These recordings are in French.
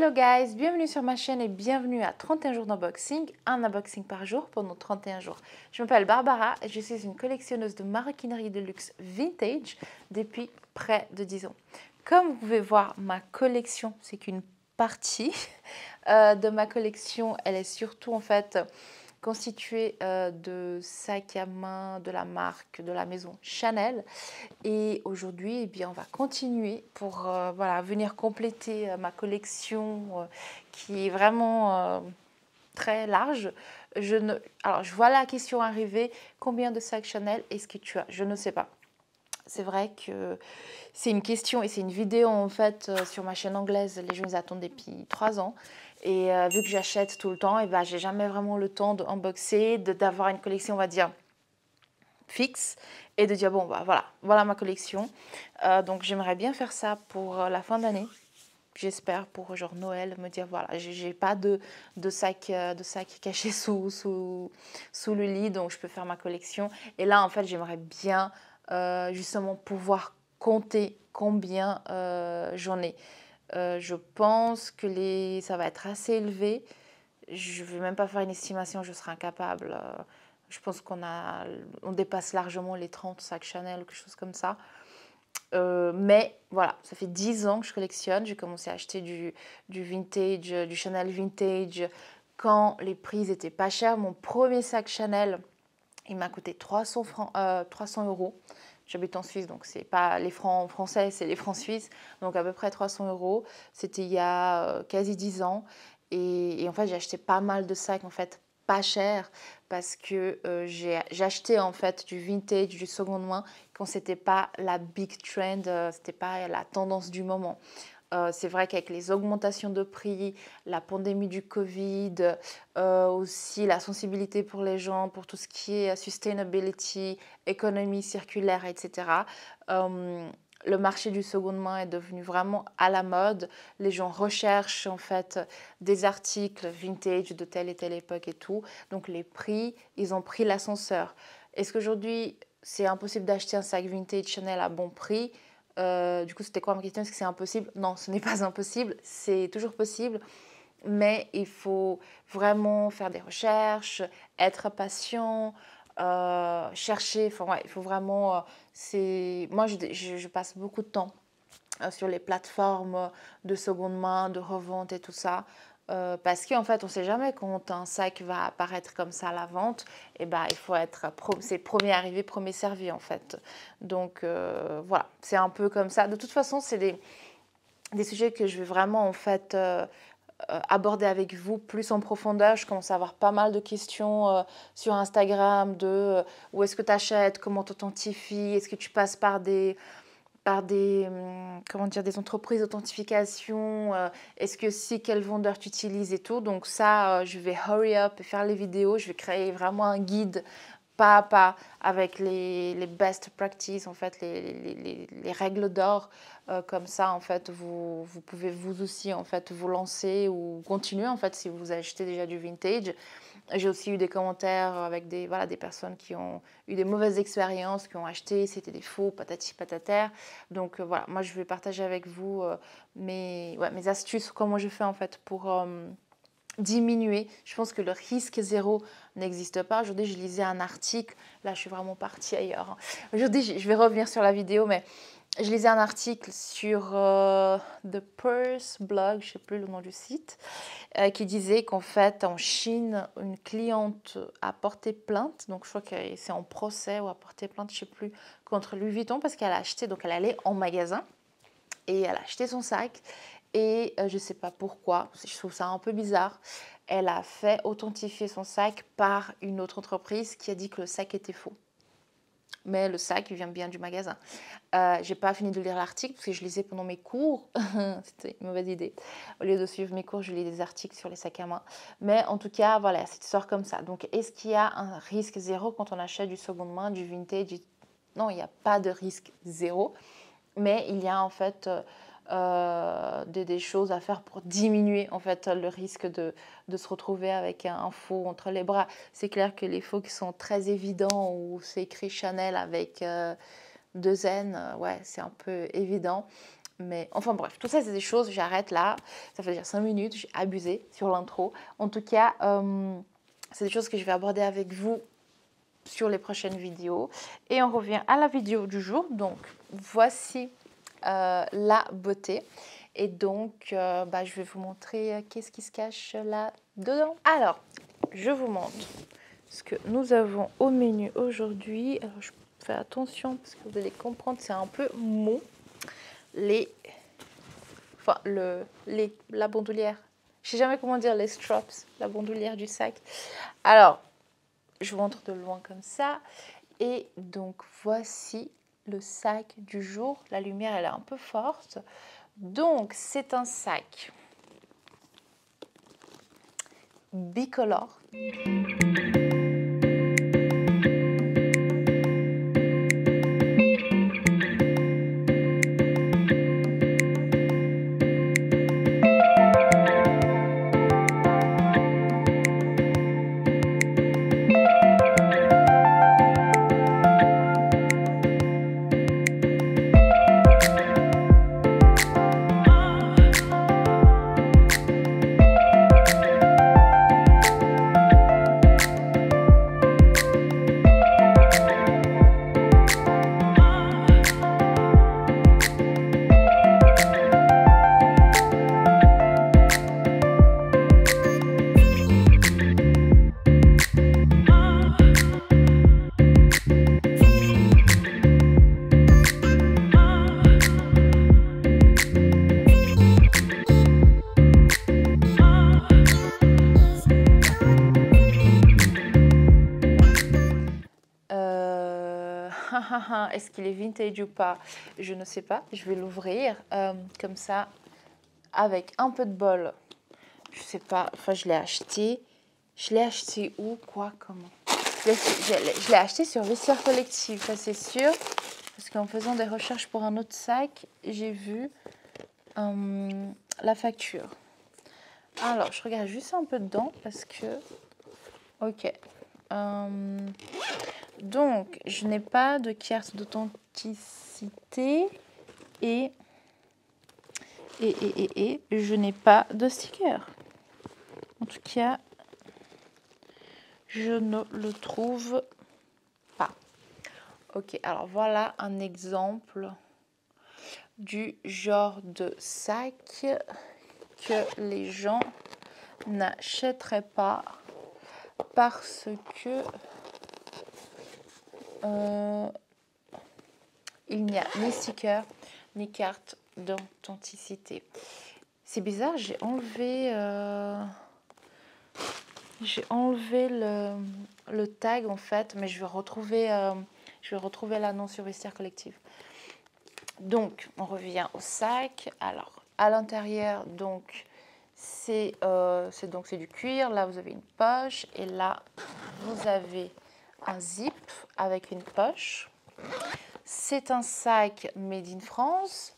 Hello guys, bienvenue sur ma chaîne et bienvenue à 31 jours d'unboxing, un unboxing par jour pendant 31 jours. Je m'appelle Barbara et je suis une collectionneuse de maroquinerie de luxe vintage depuis près de 10 ans. Comme vous pouvez voir, ma collection, c'est qu'une partie de ma collection, elle est surtout en fait constituée de sacs à main de la marque, de la maison Chanel. Et aujourd'hui, eh bien, on va continuer pour voilà, venir compléter ma collection qui est vraiment très large. Alors, je vois la question arriver, combien de sacs Chanel est-ce que tu as? Je ne sais pas. C'est vrai que c'est une question et c'est une vidéo en fait sur ma chaîne anglaise. Les gens attendent depuis 3 ans. Et vu que j'achète tout le temps, et ben, j'ai jamais vraiment le temps d'unboxer, d'avoir une collection, on va dire, fixe et de dire bon bah voilà ma collection. Donc j'aimerais bien faire ça pour la fin d'année. J'espère pour genre Noël, me dire voilà, j'ai pas de sac caché sous le lit, donc je peux faire ma collection. Et là en fait j'aimerais bien justement pouvoir compter combien j'en ai. Je pense que ça va être assez élevé. Je ne vais même pas faire une estimation, je serai incapable. Je pense on dépasse largement les 30 sacs Chanel ou quelque chose comme ça. Mais voilà, ça fait 10 ans que je collectionne. J'ai commencé à acheter du vintage, du Chanel vintage quand les prix n'étaient pas chers. Mon premier sac Chanel, il m'a coûté 300 €. J'habite en Suisse, donc c'est pas les francs français, c'est les francs suisses. Donc à peu près 300 €. C'était il y a quasi 10 ans. Et en fait, j'ai acheté pas mal de sacs, en fait, pas cher, parce que j'ai acheté en fait du vintage, du seconde main, quand c'était pas la big trend, c'était pas la tendance du moment. C'est vrai qu'avec les augmentations de prix, la pandémie du Covid, aussi la sensibilité pour les gens, pour tout ce qui est sustainability, économie circulaire, etc., le marché du seconde main est devenu vraiment à la mode. Les gens recherchent en fait des articles vintage de telle et telle époque et tout. Donc les prix, ils ont pris l'ascenseur. Est-ce qu'aujourd'hui, c'est impossible d'acheter un sac vintage Chanel à bon prix? Du coup, c'était quoi ma question? Est-ce que c'est impossible? Non, ce n'est pas impossible, c'est toujours possible, mais il faut vraiment faire des recherches, être patient, chercher. Enfin, ouais, il faut vraiment. Moi, je passe beaucoup de temps sur les plateformes de seconde main, de revente et tout ça. Parce qu'en fait, on ne sait jamais quand un sac va apparaître comme ça à la vente. Et ben, il faut être c'est premier arrivé, premier servi en fait. Donc voilà, c'est un peu comme ça. De toute façon, c'est des sujets que je vais vraiment en fait aborder avec vous plus en profondeur. Je commence à avoir pas mal de questions sur Instagram de où est-ce que tu achètes, comment tu authentifies, est-ce que tu passes par des comment dire, des entreprises d'authentification, est-ce que si quel vendeur tu utilises et tout. Donc ça, je vais hurry up et faire les vidéos. Je vais créer vraiment un guide pas à pas avec les best practices, en fait, les règles d'or. Comme ça, en fait, vous pouvez vous aussi en fait vous lancer ou continuer en fait si vous achetez déjà du vintage. J'ai aussi eu des commentaires avec des personnes qui ont eu des mauvaises expériences, qui ont acheté, c'était des faux, patati patata. Donc voilà, moi je vais partager avec vous mes astuces, comment je fais en fait pour diminuer. Je pense que le risque zéro n'existe pas. Aujourd'hui, je lisais un article. Là, je suis vraiment partie ailleurs, hein. Aujourd'hui, je vais revenir sur la vidéo, mais je lisais un article sur The Purse Blog, je ne sais plus le nom du site, qui disait qu'en fait, en Chine, une cliente a porté plainte. Donc, je crois que c'est en procès ou a porté plainte, je ne sais plus, contre Louis Vuitton parce qu'elle a acheté, donc elle allait en magasin et elle a acheté son sac. Et je ne sais pas pourquoi, je trouve ça un peu bizarre. Elle a fait authentifier son sac par une autre entreprise qui a dit que le sac était faux. Mais le sac vient bien du magasin. Je n'ai pas fini de lire l'article parce que je lisais pendant mes cours. C'était une mauvaise idée. Au lieu de suivre mes cours, je lis des articles sur les sacs à main. Mais en tout cas, voilà, c'est une histoire comme ça. Donc, est-ce qu'il y a un risque zéro quand on achète du seconde main, du vintage? Non, il n'y a pas de risque zéro. Mais il y a en fait des choses à faire pour diminuer en fait le risque de se retrouver avec un faux entre les bras. C'est clair que les faux qui sont très évidents où c'est écrit Chanel avec 2 N, ouais, c'est un peu évident. Mais enfin bref, tout ça c'est des choses, j'arrête là. Ça fait déjà 5 minutes, j'ai abusé sur l'intro. En tout cas, c'est des choses que je vais aborder avec vous sur les prochaines vidéos. Et on revient à la vidéo du jour. Donc voici la beauté. Et donc je vais vous montrer qu'est-ce qui se cache là dedans. Alors, je vous montre ce que nous avons au menu aujourd'hui. Alors je fais attention parce que vous allez comprendre, c'est un peu mou. La bandoulière. Je sais jamais comment dire les straps, la bandoulière du sac. Alors, je vous montre de loin comme ça. Et donc, voici le sac du jour. La lumière, elle est un peu forte. Donc, c'est un sac bicolore. Est-ce qu'il est vintage ou pas? Je ne sais pas. Je vais l'ouvrir comme ça avec un peu de bol. Je sais pas. Enfin, je l'ai acheté. Je l'ai acheté où? Quoi? Comment? Je l'ai acheté sur Vestiaire Collective, ça c'est sûr. Parce qu'en faisant des recherches pour un autre sac, j'ai vu la facture. Alors, je regarde juste un peu dedans parce que... Ok. Donc, je n'ai pas de carte d'authenticité et je n'ai pas de sticker. En tout cas, je ne le trouve pas. Ok, alors voilà un exemple du genre de sac que les gens n'achèteraient pas parce que il n'y a ni sticker ni carte d'authenticité. C'est bizarre, j'ai enlevé le tag en fait, mais je vais retrouver l'annonce sur Vestiaire Collective. Donc on revient au sac. Alors à l'intérieur, donc c'est du cuir. Là vous avez une poche et là vous avez un zip avec une poche. C'est un sac made in France.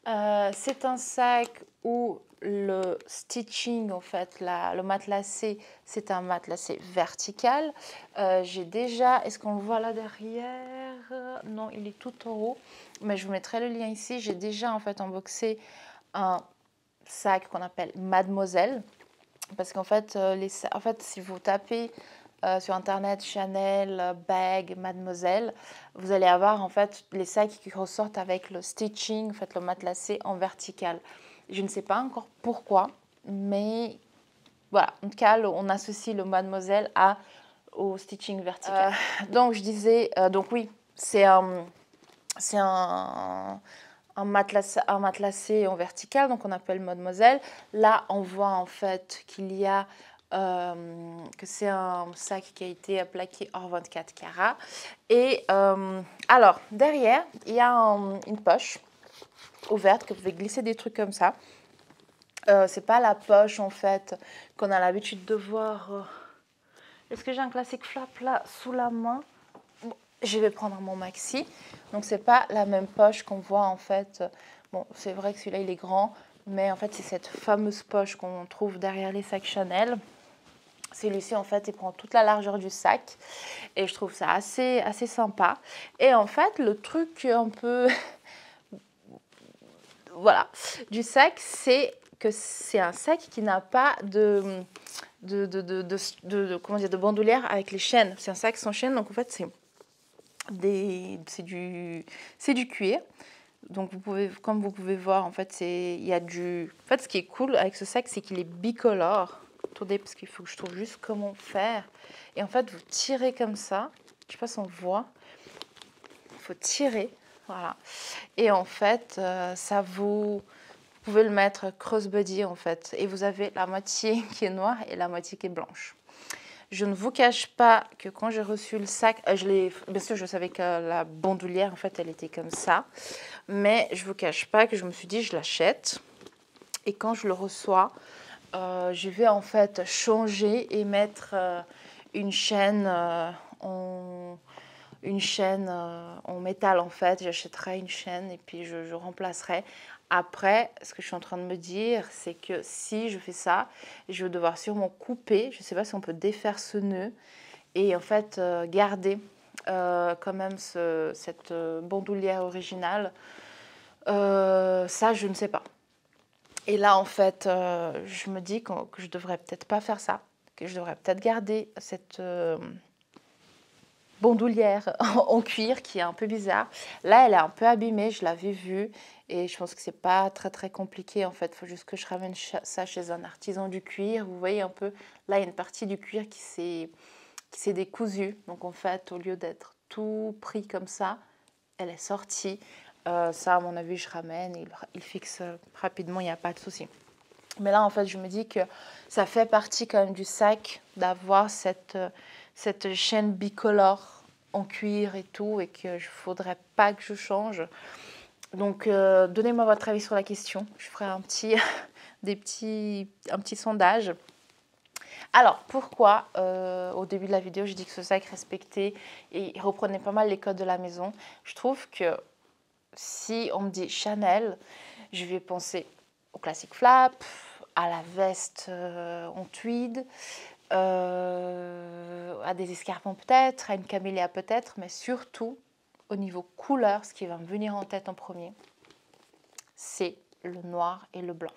C'est un sac où le stitching, en fait, le matelassé, c'est un matelassé vertical. J'ai déjà, est-ce qu'on le voit là derrière? Non, il est tout en haut, mais je vous mettrai le lien ici. J'ai déjà, en fait, unboxé un sac qu'on appelle Mademoiselle. Parce qu'en fait, si vous tapez sur internet Chanel, bag, Mademoiselle, vous allez avoir en fait les sacs qui ressortent avec le stitching, en fait le matelassé en vertical. Je ne sais pas encore pourquoi, mais voilà, en tout cas on associe le Mademoiselle au stitching vertical. Donc je disais, donc oui, c'est un matelassé en vertical, donc on appelle Mademoiselle. Là on voit en fait qu'il y a que c'est un sac qui a été plaqué hors 24 carats. Et alors, derrière, il y a une poche ouverte que vous pouvez glisser des trucs comme ça. C'est pas la poche, en fait, qu'on a l'habitude de voir. Est-ce que j'ai un classique flap là sous la main? Bon, je vais prendre mon maxi. Donc, c'est pas la même poche qu'on voit, en fait. Bon, c'est vrai que celui-là, il est grand. Mais en fait, c'est cette fameuse poche qu'on trouve derrière les sacs Chanel. Celui-ci, en fait, il prend toute la largeur du sac et je trouve ça assez sympa. Et en fait, le truc un peu voilà, du sac, c'est que c'est un sac qui n'a pas comment dire, de bandoulière avec les chaînes. C'est un sac sans chaîne, donc en fait, c'est du cuir. Donc comme vous pouvez voir, en fait, il y a en fait, ce qui est cool avec ce sac, c'est qu'il est bicolore. Attendez, parce qu'il faut que je trouve juste comment faire. Et en fait, vous tirez comme ça. Je sais pas si on voit. Il faut tirer, voilà. Et en fait, vous pouvez le mettre crossbody en fait. Et vous avez la moitié qui est noire et la moitié qui est blanche. Je ne vous cache pas que quand j'ai reçu le sac, bien sûr je savais que la bandoulière en fait elle était comme ça, mais je ne vous cache pas que je me suis dit je l'achète et quand je le reçois, je vais en fait changer et mettre une chaîne en métal en fait. J'achèterai une chaîne et puis je remplacerai. Après, ce que je suis en train de me dire, c'est que si je fais ça, je vais devoir sûrement couper. Je ne sais pas si on peut défaire ce nœud et en fait garder quand même cette bandoulière originale. Ça, je ne sais pas. Et là, en fait, je me dis que je devrais peut-être pas faire ça, que je devrais peut-être garder cette bandoulière en cuir qui est un peu bizarre. Là, elle est un peu abîmée, je l'avais vue et je pense que c'est pas très très compliqué en fait. Il faut juste que je ramène ça chez un artisan du cuir. Vous voyez un peu, là, il y a une partie du cuir qui s'est décousue. Donc en fait, au lieu d'être tout pris comme ça, elle est sortie. Ça, à mon avis, je ramène et il fixe rapidement, il n'y a pas de souci. Mais là, en fait, je me dis que ça fait partie quand même du sac d'avoir cette chaîne bicolore en cuir et tout, et qu'il ne faudrait pas que je change. Donc, donnez-moi votre avis sur la question. Je ferai un petit sondage. Alors, pourquoi au début de la vidéo, je dis que ce sac respectait et il reprenait pas mal les codes de la maison. Je trouve que si on me dit Chanel, je vais penser au classique flap, à la veste en tweed, à des escarpins peut-être, à une camélia peut-être, mais surtout au niveau couleur, ce qui va me venir en tête en premier, c'est le noir et le blanc.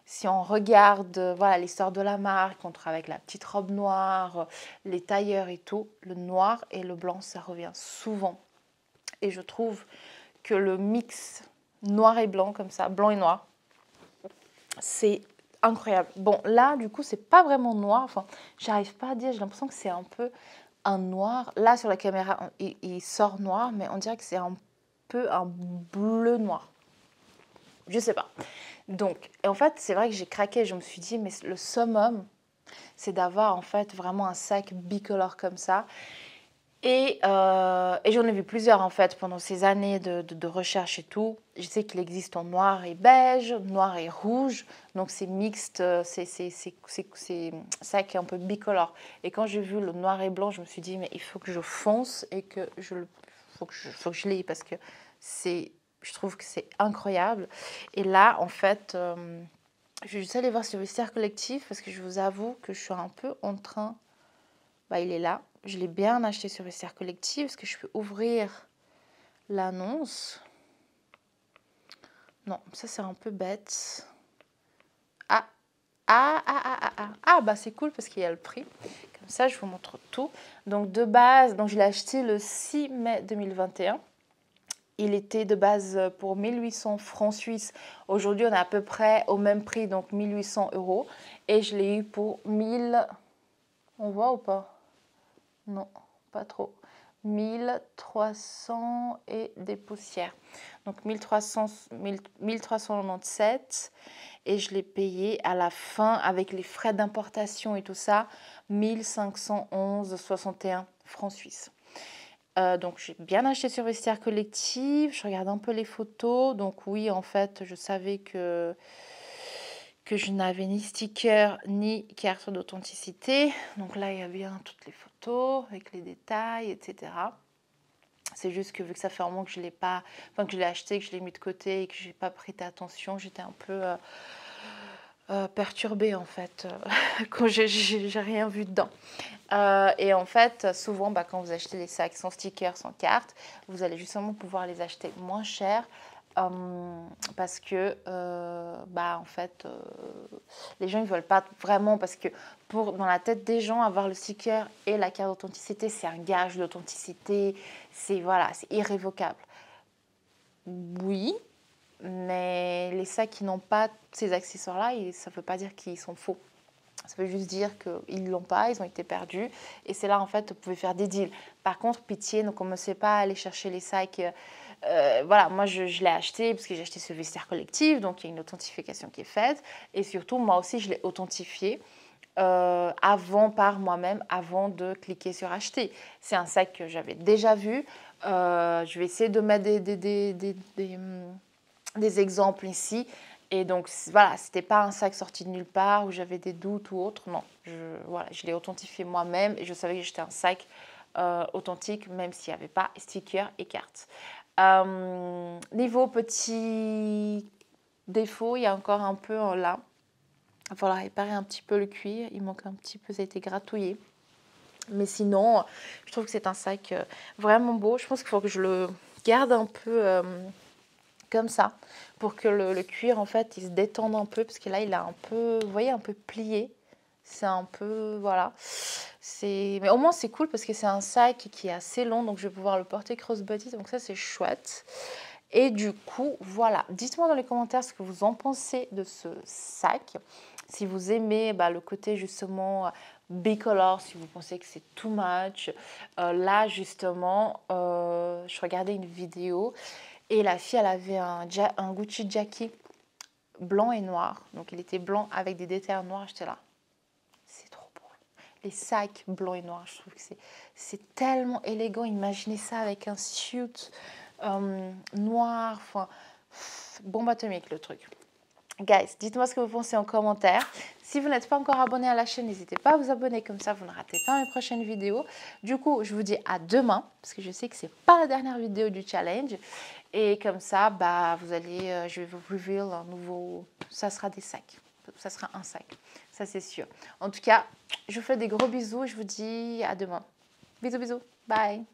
Si on regarde voilà, l'histoire de la marque, on travaille avec la petite robe noire, les tailleurs et tout, le noir et le blanc, ça revient souvent. Et je trouve que le mix noir et blanc, comme ça, blanc et noir, c'est incroyable. Bon, là, du coup, c'est pas vraiment noir. Enfin, j'arrive pas à dire, j'ai l'impression que c'est un peu un noir. Là, sur la caméra, il sort noir, mais on dirait que c'est un peu un bleu noir. Je sais pas. Donc, et en fait, c'est vrai que j'ai craqué. Je me suis dit, mais le summum, c'est d'avoir en fait vraiment un sac bicolore comme ça. Et j'en ai vu plusieurs en fait pendant ces années de recherche et tout. Je sais qu'il existe en noir et beige, noir et rouge, donc c'est mixte, c'est ça qui est un peu bicolore. Et quand j'ai vu le noir et blanc, je me suis dit mais il faut que je fonce et que faut que je l'ai parce que je trouve que c'est incroyable. Et là en fait, je vais juste aller voir sur Vestiaire Collectif parce que je vous avoue que je suis un peu en train. Bah, il est là. Je l'ai bien acheté sur Vestiaire Collectif parce que je peux ouvrir l'annonce. Non, ça c'est un peu bête. Bah c'est cool parce qu'il y a le prix. Comme ça, je vous montre tout. Donc de base, je l'ai acheté le 6 mai 2021. Il était de base pour 1800 francs suisses. Aujourd'hui, on est à peu près au même prix, donc 1800 €. Et je l'ai eu pour 1000... On voit ou pas? Non, pas trop. 1300 et des poussières. Donc 1397 et je l'ai payé à la fin avec les frais d'importation et tout ça 1511,61 francs suisses. Donc j'ai bien acheté sur Vestiaire Collectif. Je regarde un peu les photos. Donc oui, en fait, je savais que je n'avais ni sticker ni carte d'authenticité. Donc là, il y a bien toutes les photos avec les détails, etc. C'est juste que vu que ça fait un moment que je l'ai pas, enfin que je l'ai acheté, que je l'ai mis de côté et que j'ai pas prêté attention, j'étais un peu perturbée en fait quand j'ai rien vu dedans. Et en fait, souvent, quand vous achetez des sacs sans sticker, sans carte, vous allez justement pouvoir les acheter moins cher. parce que en fait les gens ils veulent pas vraiment, parce que dans la tête des gens, avoir le sticker et la carte d'authenticité, c'est un gage d'authenticité, c'est irrévocable. Oui, mais les sacs qui n'ont pas ces accessoires-là, ça ne veut pas dire qu'ils sont faux. Ça veut juste dire qu'ils ne l'ont pas, ils ont été perdus. Et c'est là, en fait, vous pouvez faire des deals. Par contre, pitié, ne commencez pas à aller chercher les sacs. Moi, je l'ai acheté parce que j'ai acheté ce vestiaire collectif. Donc, il y a une authentification qui est faite. Et surtout, moi aussi, je l'ai authentifié par moi-même, avant de cliquer sur acheter. C'est un sac que j'avais déjà vu. Je vais essayer de mettre des exemples ici. Et donc, voilà, c'était pas un sac sorti de nulle part où j'avais des doutes ou autre. Non, je l'ai authentifié moi-même et je savais que j'étais un sac authentique, même s'il n'y avait pas sticker et carte. Niveau petit défaut, il y a encore un peu là. Il va falloir réparer un petit peu le cuir. Il manque un petit peu, ça a été gratouillé. Mais sinon, je trouve que c'est un sac vraiment beau. Je pense qu'il faut que je le garde un peu comme ça, pour que le cuir, en fait, il se détende un peu, parce que là, il a un peu, vous voyez, un peu plié. C'est un peu, voilà. Mais au moins, c'est cool, parce que c'est un sac qui est assez long, donc je vais pouvoir le porter crossbody, donc ça, c'est chouette. Et du coup, voilà. Dites-moi dans les commentaires ce que vous en pensez de ce sac. Si vous aimez le côté, justement, bicolore, si vous pensez que c'est too much. Là, justement, je regardais une vidéo et la fille, elle avait un Gucci Jackie blanc et noir. Donc, il était blanc avec des détails noirs. J'étais là, c'est trop beau. Les sacs blancs et noirs, je trouve que c'est tellement élégant. Imaginez ça avec un suit noir. Enfin, bombe atomique, le truc. Guys, dites-moi ce que vous pensez en commentaire. Si vous n'êtes pas encore abonné à la chaîne, n'hésitez pas à vous abonner, comme ça vous ne ratez pas mes prochaines vidéos. Du coup, je vous dis à demain, parce que je sais que ce n'est pas la dernière vidéo du challenge. Et comme ça, vous allez, je vais vous reveal un nouveau, ça sera des sacs. Ça sera un sac, ça c'est sûr. En tout cas, je vous fais des gros bisous et je vous dis à demain. Bisous, bisous, bye.